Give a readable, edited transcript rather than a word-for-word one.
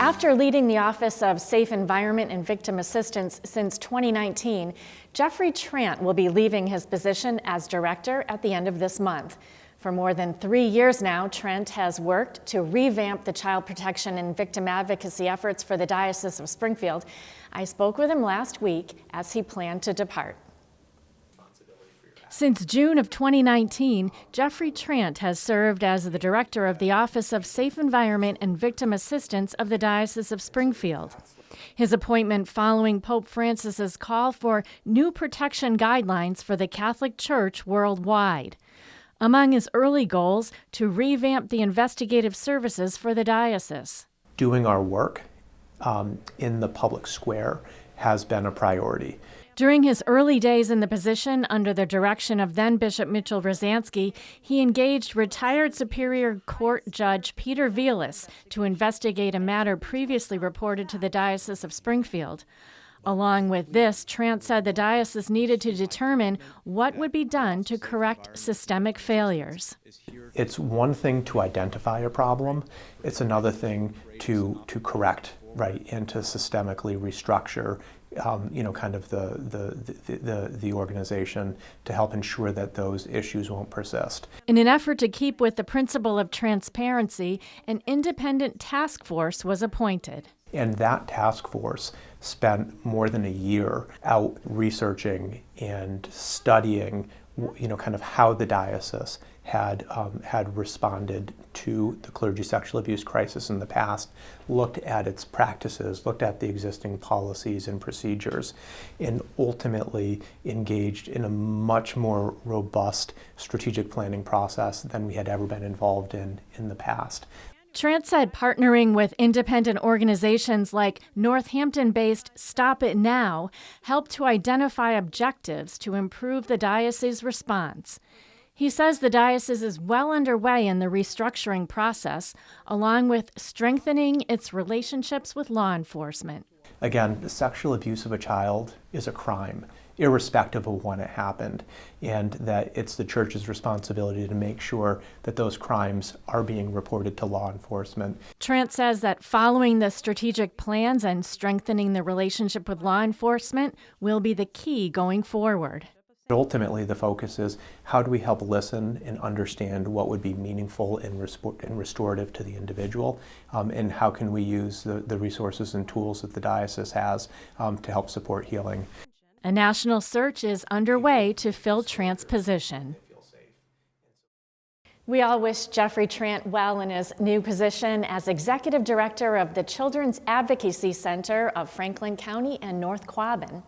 After leading the Office of Safe Environment and Victim Assistance since 2019, Jeffrey Trant will be leaving his position as director at the end of this month. For more than 3 years now, Trent has worked to revamp the child protection and victim advocacy efforts for the Diocese of Springfield. I spoke with him last week as he planned to depart. Since June of 2019, Jeffrey Trant has served as the director of the Office of Safe Environment and Victim Assistance of the Diocese of Springfield. His appointment following Pope Francis's call for new protection guidelines for the Catholic Church worldwide. Among his early goals, to revamp the investigative services for the diocese. Doing our work in the public square has been a priority. During his early days in the position, under the direction of then-Bishop Mitchell Rosansky, he engaged retired Superior Court Judge Peter Velas to investigate a matter previously reported to the Diocese of Springfield. Along with this, Trant said the diocese needed to determine what would be done to correct systemic failures. It's one thing to identify a problem, it's another thing to correct, right, and to systemically restructure the organization to help ensure that those issues won't persist. In an effort to keep with the principle of transparency, an independent task force was appointed. And that task force spent more than a year out researching and studying, how the diocese had responded to the clergy sexual abuse crisis in the past, looked at its practices, looked at the existing policies and procedures, and ultimately engaged in a much more robust strategic planning process than we had ever been involved in the past. Trant said partnering with independent organizations like Northampton-based Stop It Now helped to identify objectives to improve the diocese's response. He says the diocese is well underway in the restructuring process, along with strengthening its relationships with law enforcement. Again, the sexual abuse of a child is a crime, irrespective of when it happened, and that it's the Church's responsibility to make sure that those crimes are being reported to law enforcement. Trant says that following the strategic plans and strengthening the relationship with law enforcement will be the key going forward. Ultimately, the focus is how do we help listen and understand what would be meaningful and restorative to the individual, and how can we use the resources and tools that the diocese has to help support healing. A national search is underway to fill Trant's position. We all wish Jeffrey Trant well in his new position as Executive Director of the Children's Advocacy Center of Franklin County and North Quabbin.